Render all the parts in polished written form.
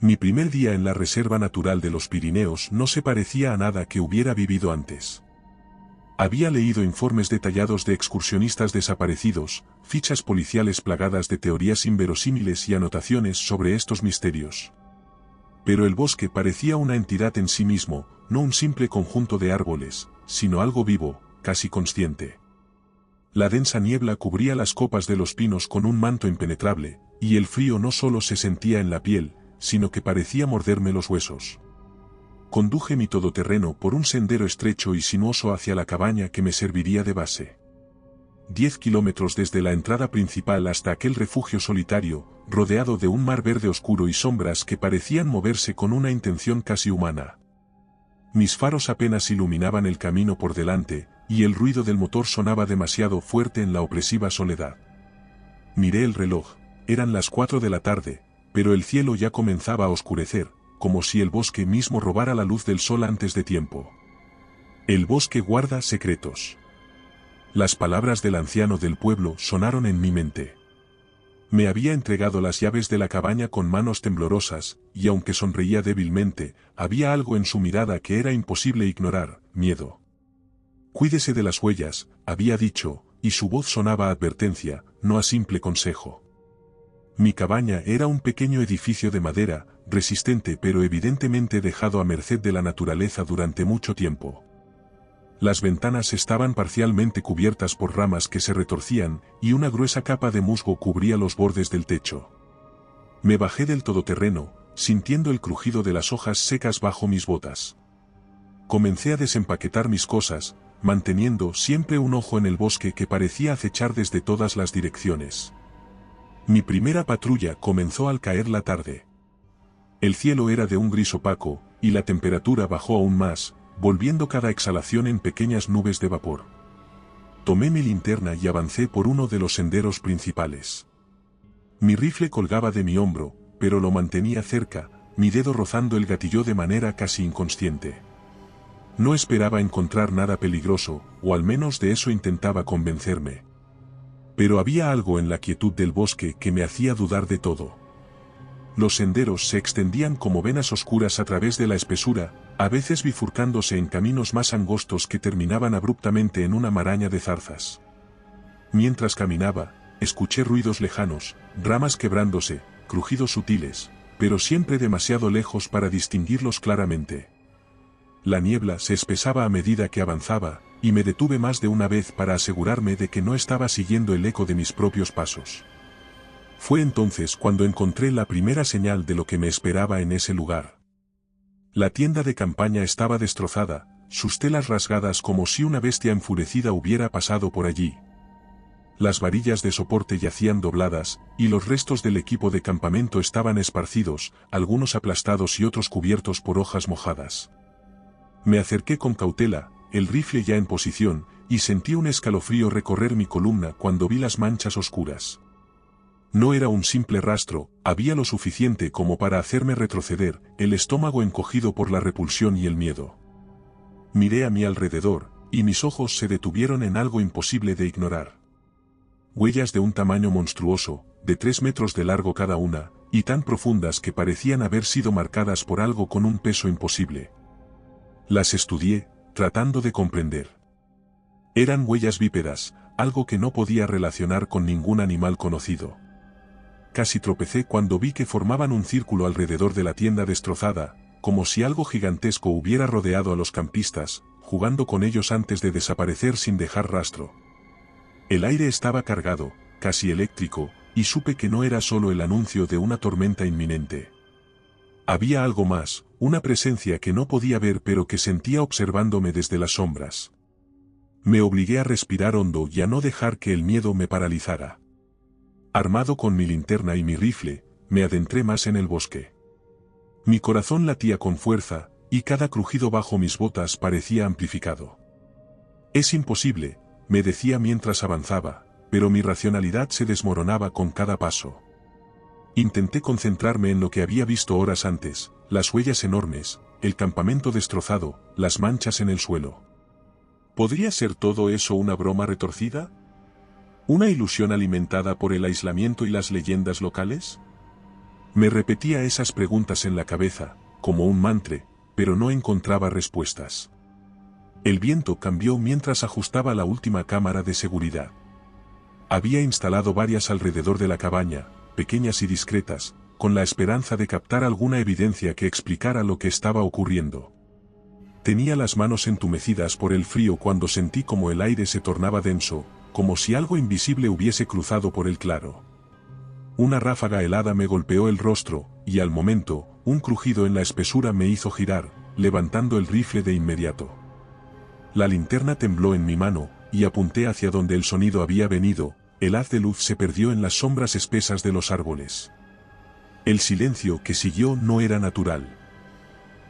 Mi primer día en la Reserva Natural de los Pirineos no se parecía a nada que hubiera vivido antes. Había leído informes detallados de excursionistas desaparecidos, fichas policiales plagadas de teorías inverosímiles y anotaciones sobre estos misterios. Pero el bosque parecía una entidad en sí mismo, no un simple conjunto de árboles, sino algo vivo, casi consciente. La densa niebla cubría las copas de los pinos con un manto impenetrable, y el frío no solo se sentía en la piel, sino que parecía morderme los huesos. Conduje mi todoterreno por un sendero estrecho y sinuoso hacia la cabaña que me serviría de base. 10 kilómetros desde la entrada principal hasta aquel refugio solitario, rodeado de un mar verde oscuro y sombras que parecían moverse con una intención casi humana. Mis faros apenas iluminaban el camino por delante, y el ruido del motor sonaba demasiado fuerte en la opresiva soledad. Miré el reloj, eran las 4 de la tarde, pero el cielo ya comenzaba a oscurecer, como si el bosque mismo robara la luz del sol antes de tiempo. El bosque guarda secretos. Las palabras del anciano del pueblo sonaron en mi mente. Me había entregado las llaves de la cabaña con manos temblorosas, y aunque sonreía débilmente, había algo en su mirada que era imposible ignorar: miedo. Cuídese de las huellas, había dicho, y su voz sonaba a advertencia, no a simple consejo. Mi cabaña era un pequeño edificio de madera, resistente pero evidentemente dejado a merced de la naturaleza durante mucho tiempo. Las ventanas estaban parcialmente cubiertas por ramas que se retorcían, y una gruesa capa de musgo cubría los bordes del techo. Me bajé del todoterreno, sintiendo el crujido de las hojas secas bajo mis botas. Comencé a desempaquetar mis cosas, manteniendo siempre un ojo en el bosque que parecía acechar desde todas las direcciones. Mi primera patrulla comenzó al caer la tarde. El cielo era de un gris opaco, y la temperatura bajó aún más, volviendo cada exhalación en pequeñas nubes de vapor. Tomé mi linterna y avancé por uno de los senderos principales. Mi rifle colgaba de mi hombro, pero lo mantenía cerca, mi dedo rozando el gatillo de manera casi inconsciente. No esperaba encontrar nada peligroso, o al menos de eso intentaba convencerme. Pero había algo en la quietud del bosque que me hacía dudar de todo. Los senderos se extendían como venas oscuras a través de la espesura, a veces bifurcándose en caminos más angostos que terminaban abruptamente en una maraña de zarzas. Mientras caminaba, escuché ruidos lejanos, ramas quebrándose, crujidos sutiles, pero siempre demasiado lejos para distinguirlos claramente. La niebla se espesaba a medida que avanzaba, y me detuve más de una vez para asegurarme de que no estaba siguiendo el eco de mis propios pasos. Fue entonces cuando encontré la primera señal de lo que me esperaba en ese lugar. La tienda de campaña estaba destrozada, sus telas rasgadas como si una bestia enfurecida hubiera pasado por allí. Las varillas de soporte yacían dobladas, y los restos del equipo de campamento estaban esparcidos, algunos aplastados y otros cubiertos por hojas mojadas. Me acerqué con cautela, el rifle ya en posición, y sentí un escalofrío recorrer mi columna cuando vi las manchas oscuras. No era un simple rastro, había lo suficiente como para hacerme retroceder, el estómago encogido por la repulsión y el miedo. Miré a mi alrededor, y mis ojos se detuvieron en algo imposible de ignorar. Huellas de un tamaño monstruoso, de 3 metros de largo cada una, y tan profundas que parecían haber sido marcadas por algo con un peso imposible. Las estudié, tratando de comprender. Eran huellas bípedas, algo que no podía relacionar con ningún animal conocido. Casi tropecé cuando vi que formaban un círculo alrededor de la tienda destrozada, como si algo gigantesco hubiera rodeado a los campistas, jugando con ellos antes de desaparecer sin dejar rastro. El aire estaba cargado, casi eléctrico, y supe que no era solo el anuncio de una tormenta inminente. Había algo más, una presencia que no podía ver pero que sentía observándome desde las sombras. Me obligué a respirar hondo y a no dejar que el miedo me paralizara. Armado con mi linterna y mi rifle, me adentré más en el bosque. Mi corazón latía con fuerza, y cada crujido bajo mis botas parecía amplificado. Es imposible, me decía mientras avanzaba, pero mi racionalidad se desmoronaba con cada paso. Intenté concentrarme en lo que había visto horas antes, las huellas enormes, el campamento destrozado, las manchas en el suelo. ¿Podría ser todo eso una broma retorcida? ¿Una ilusión alimentada por el aislamiento y las leyendas locales? Me repetía esas preguntas en la cabeza, como un mantra, pero no encontraba respuestas. El viento cambió mientras ajustaba la última cámara de seguridad. Había instalado varias alrededor de la cabaña, pequeñas y discretas, con la esperanza de captar alguna evidencia que explicara lo que estaba ocurriendo. Tenía las manos entumecidas por el frío cuando sentí como el aire se tornaba denso, como si algo invisible hubiese cruzado por el claro. Una ráfaga helada me golpeó el rostro, y al momento, un crujido en la espesura me hizo girar, levantando el rifle de inmediato. La linterna tembló en mi mano, y apunté hacia donde el sonido había venido. El haz de luz se perdió en las sombras espesas de los árboles. El silencio que siguió no era natural.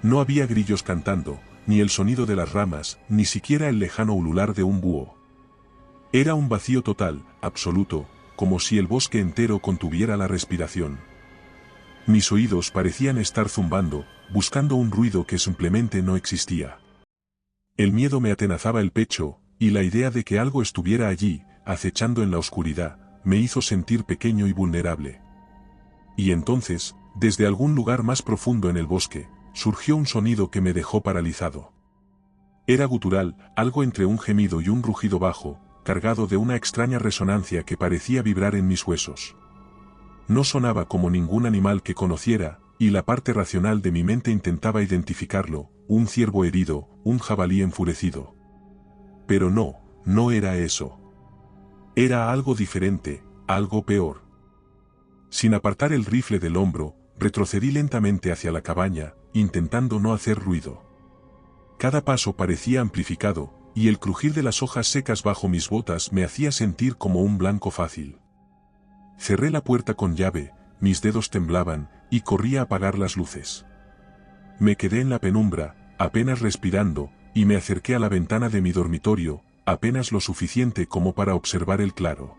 No había grillos cantando, ni el sonido de las ramas, ni siquiera el lejano ulular de un búho. Era un vacío total, absoluto, como si el bosque entero contuviera la respiración. Mis oídos parecían estar zumbando, buscando un ruido que simplemente no existía. El miedo me atenazaba el pecho, y la idea de que algo estuviera allí, acechando en la oscuridad, me hizo sentir pequeño y vulnerable. Y entonces, desde algún lugar más profundo en el bosque, surgió un sonido que me dejó paralizado. Era gutural, algo entre un gemido y un rugido bajo, cargado de una extraña resonancia que parecía vibrar en mis huesos. No sonaba como ningún animal que conociera, y la parte racional de mi mente intentaba identificarlo, un ciervo herido, un jabalí enfurecido. Pero no era eso. Era algo diferente, algo peor. Sin apartar el rifle del hombro, retrocedí lentamente hacia la cabaña, intentando no hacer ruido. Cada paso parecía amplificado, y el crujir de las hojas secas bajo mis botas me hacía sentir como un blanco fácil. Cerré la puerta con llave, mis dedos temblaban, y corrí a apagar las luces. Me quedé en la penumbra, apenas respirando, y me acerqué a la ventana de mi dormitorio, apenas lo suficiente como para observar el claro.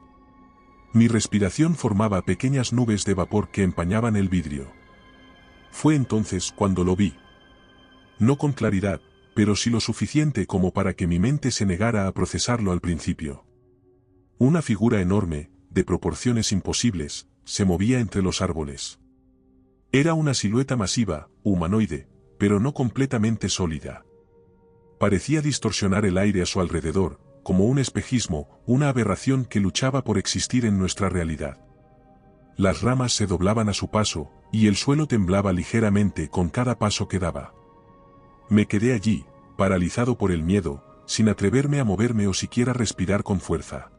Mi respiración formaba pequeñas nubes de vapor que empañaban el vidrio. Fue entonces cuando lo vi. No con claridad, pero sí lo suficiente como para que mi mente se negara a procesarlo al principio. Una figura enorme, de proporciones imposibles, se movía entre los árboles. Era una silueta masiva, humanoide, pero no completamente sólida. Parecía distorsionar el aire a su alrededor, como un espejismo, una aberración que luchaba por existir en nuestra realidad. Las ramas se doblaban a su paso, y el suelo temblaba ligeramente con cada paso que daba. Me quedé allí, paralizado por el miedo, sin atreverme a moverme o siquiera respirar con fuerza.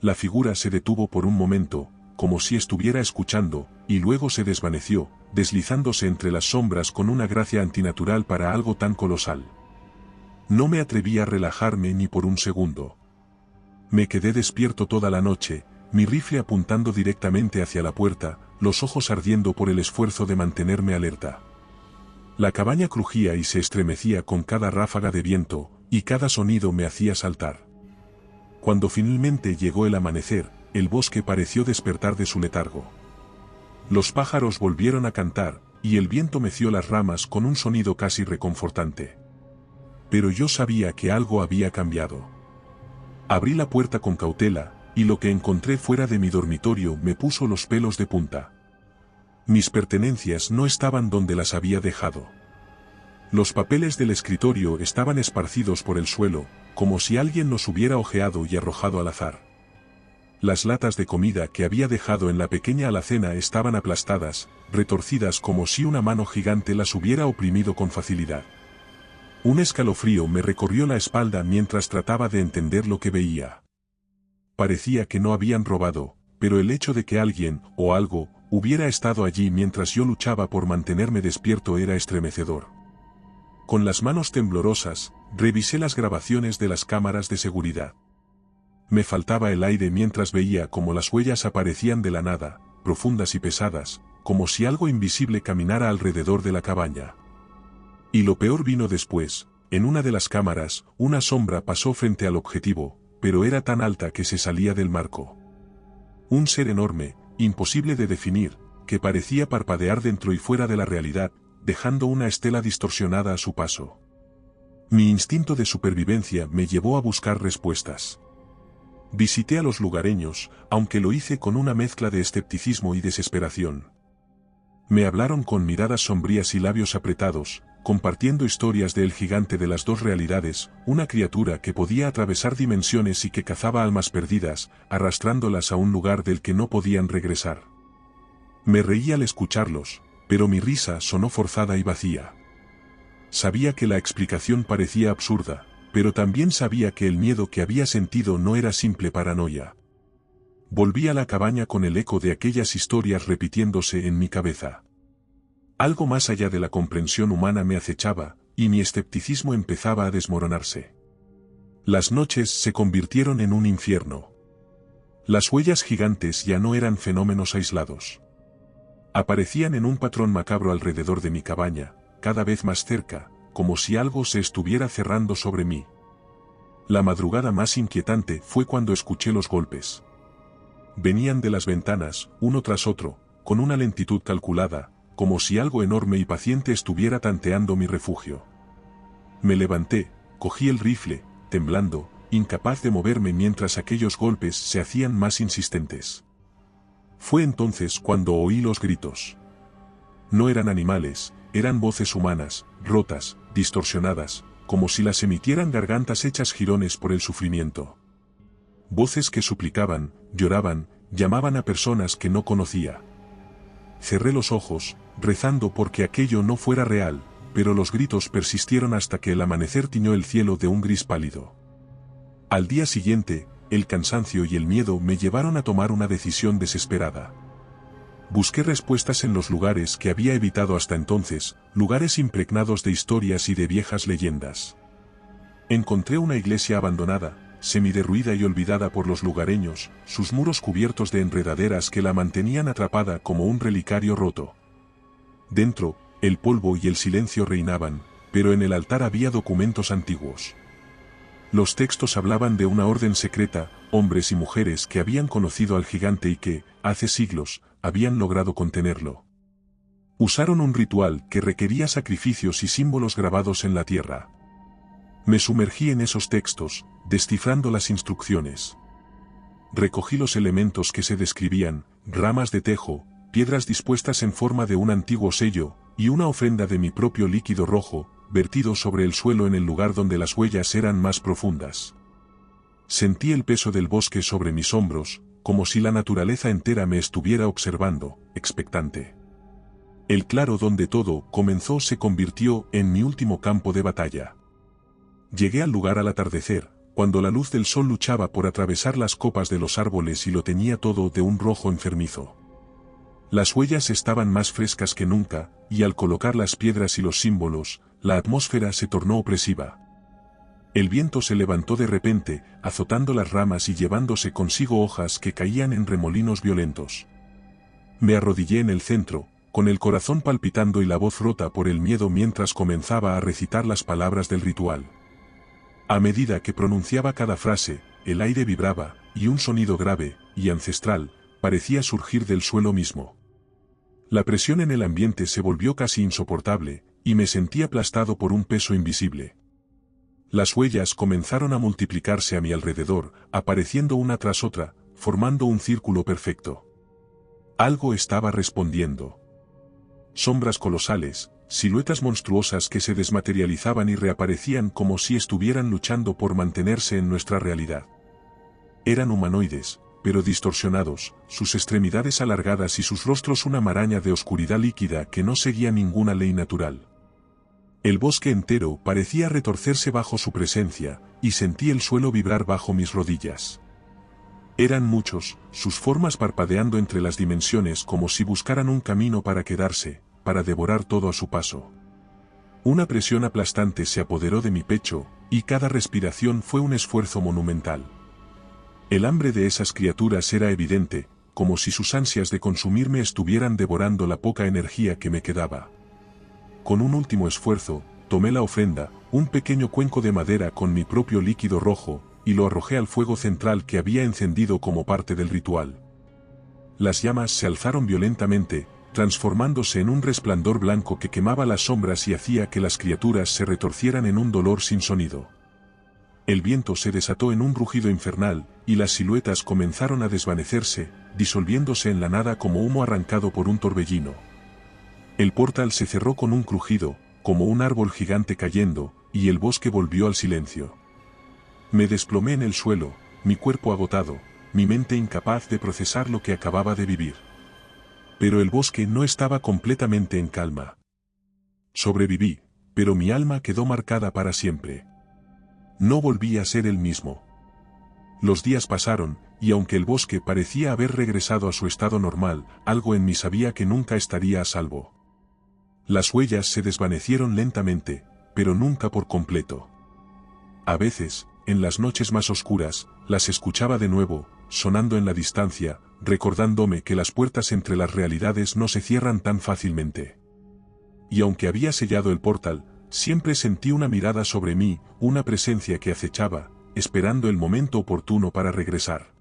La figura se detuvo por un momento, como si estuviera escuchando, y luego se desvaneció, deslizándose entre las sombras con una gracia antinatural para algo tan colosal. No me atreví a relajarme ni por un segundo. Me quedé despierto toda la noche, mi rifle apuntando directamente hacia la puerta, los ojos ardiendo por el esfuerzo de mantenerme alerta. La cabaña crujía y se estremecía con cada ráfaga de viento, y cada sonido me hacía saltar. Cuando finalmente llegó el amanecer, el bosque pareció despertar de su letargo. Los pájaros volvieron a cantar, y el viento meció las ramas con un sonido casi reconfortante. Pero yo sabía que algo había cambiado. Abrí la puerta con cautela, y lo que encontré fuera de mi dormitorio me puso los pelos de punta. Mis pertenencias no estaban donde las había dejado. Los papeles del escritorio estaban esparcidos por el suelo, como si alguien los hubiera ojeado y arrojado al azar. Las latas de comida que había dejado en la pequeña alacena estaban aplastadas, retorcidas como si una mano gigante las hubiera oprimido con facilidad. Un escalofrío me recorrió la espalda mientras trataba de entender lo que veía. Parecía que no habían robado, pero el hecho de que alguien, o algo, hubiera estado allí mientras yo luchaba por mantenerme despierto era estremecedor. Con las manos temblorosas, revisé las grabaciones de las cámaras de seguridad. Me faltaba el aire mientras veía cómo las huellas aparecían de la nada, profundas y pesadas, como si algo invisible caminara alrededor de la cabaña. Y lo peor vino después. En una de las cámaras, una sombra pasó frente al objetivo, pero era tan alta que se salía del marco. Un ser enorme, imposible de definir, que parecía parpadear dentro y fuera de la realidad, dejando una estela distorsionada a su paso. Mi instinto de supervivencia me llevó a buscar respuestas. Visité a los lugareños, aunque lo hice con una mezcla de escepticismo y desesperación. Me hablaron con miradas sombrías y labios apretados, compartiendo historias de el gigante de las dos realidades, una criatura que podía atravesar dimensiones y que cazaba almas perdidas, arrastrándolas a un lugar del que no podían regresar. Me reí al escucharlos, pero mi risa sonó forzada y vacía. Sabía que la explicación parecía absurda, pero también sabía que el miedo que había sentido no era simple paranoia. Volví a la cabaña con el eco de aquellas historias repitiéndose en mi cabeza. Algo más allá de la comprensión humana me acechaba, y mi escepticismo empezaba a desmoronarse. Las noches se convirtieron en un infierno. Las huellas gigantes ya no eran fenómenos aislados. Aparecían en un patrón macabro alrededor de mi cabaña, cada vez más cerca, como si algo se estuviera cerrando sobre mí. La madrugada más inquietante fue cuando escuché los golpes. Venían de las ventanas, uno tras otro, con una lentitud calculada, como si algo enorme y paciente estuviera tanteando mi refugio. Me levanté, cogí el rifle, temblando, incapaz de moverme mientras aquellos golpes se hacían más insistentes. Fue entonces cuando oí los gritos. No eran animales, eran voces humanas, rotas, distorsionadas, como si las emitieran gargantas hechas jirones por el sufrimiento. Voces que suplicaban, lloraban, llamaban a personas que no conocía. Cerré los ojos, rezando porque aquello no fuera real, pero los gritos persistieron hasta que el amanecer tiñó el cielo de un gris pálido. Al día siguiente, el cansancio y el miedo me llevaron a tomar una decisión desesperada. Busqué respuestas en los lugares que había evitado hasta entonces, lugares impregnados de historias y de viejas leyendas. Encontré una iglesia abandonada, semiderruida y olvidada por los lugareños, sus muros cubiertos de enredaderas que la mantenían atrapada como un relicario roto. Dentro, el polvo y el silencio reinaban, pero en el altar había documentos antiguos. Los textos hablaban de una orden secreta, hombres y mujeres que habían conocido al gigante y que, hace siglos, habían logrado contenerlo. Usaron un ritual que requería sacrificios y símbolos grabados en la tierra. Me sumergí en esos textos, descifrando las instrucciones. Recogí los elementos que se describían, ramas de tejo, piedras dispuestas en forma de un antiguo sello, y una ofrenda de mi propio líquido rojo, vertido sobre el suelo en el lugar donde las huellas eran más profundas. Sentí el peso del bosque sobre mis hombros, como si la naturaleza entera me estuviera observando, expectante. El claro donde todo comenzó se convirtió en mi último campo de batalla. Llegué al lugar al atardecer, cuando la luz del sol luchaba por atravesar las copas de los árboles y lo teñía todo de un rojo enfermizo. Las huellas estaban más frescas que nunca, y al colocar las piedras y los símbolos, la atmósfera se tornó opresiva. El viento se levantó de repente, azotando las ramas y llevándose consigo hojas que caían en remolinos violentos. Me arrodillé en el centro, con el corazón palpitando y la voz rota por el miedo mientras comenzaba a recitar las palabras del ritual. A medida que pronunciaba cada frase, el aire vibraba, y un sonido grave, y ancestral, parecía surgir del suelo mismo. La presión en el ambiente se volvió casi insoportable, y me sentí aplastado por un peso invisible. Las huellas comenzaron a multiplicarse a mi alrededor, apareciendo una tras otra, formando un círculo perfecto. Algo estaba respondiendo. Sombras colosales, siluetas monstruosas que se desmaterializaban y reaparecían como si estuvieran luchando por mantenerse en nuestra realidad. Eran humanoides, pero distorsionados, sus extremidades alargadas y sus rostros una maraña de oscuridad líquida que no seguía ninguna ley natural. El bosque entero parecía retorcerse bajo su presencia, y sentí el suelo vibrar bajo mis rodillas. Eran muchos, sus formas parpadeando entre las dimensiones como si buscaran un camino para quedarse, para devorar todo a su paso. Una presión aplastante se apoderó de mi pecho, y cada respiración fue un esfuerzo monumental. El hambre de esas criaturas era evidente, como si sus ansias de consumirme estuvieran devorando la poca energía que me quedaba. Con un último esfuerzo, tomé la ofrenda, un pequeño cuenco de madera con mi propio líquido rojo, y lo arrojé al fuego central que había encendido como parte del ritual. Las llamas se alzaron violentamente, transformándose en un resplandor blanco que quemaba las sombras y hacía que las criaturas se retorcieran en un dolor sin sonido. El viento se desató en un rugido infernal, y las siluetas comenzaron a desvanecerse, disolviéndose en la nada como humo arrancado por un torbellino. El portal se cerró con un crujido, como un árbol gigante cayendo, y el bosque volvió al silencio. Me desplomé en el suelo, mi cuerpo agotado, mi mente incapaz de procesar lo que acababa de vivir. Pero el bosque no estaba completamente en calma. Sobreviví, pero mi alma quedó marcada para siempre. No volví a ser el mismo. Los días pasaron, y aunque el bosque parecía haber regresado a su estado normal, algo en mí sabía que nunca estaría a salvo. Las huellas se desvanecieron lentamente, pero nunca por completo. A veces, en las noches más oscuras, las escuchaba de nuevo, sonando en la distancia, recordándome que las puertas entre las realidades no se cierran tan fácilmente. Y aunque había sellado el portal, siempre sentí una mirada sobre mí, una presencia que acechaba, esperando el momento oportuno para regresar.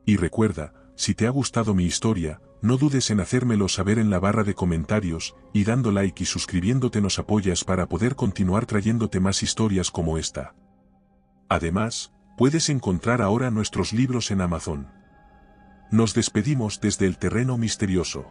Y recuerda, si te ha gustado mi historia, no dudes en hacérmelo saber en la barra de comentarios, y dando like y suscribiéndote nos apoyas para poder continuar trayéndote más historias como esta. Además, puedes encontrar ahora nuestros libros en Amazon. Nos despedimos desde el terreno misterioso.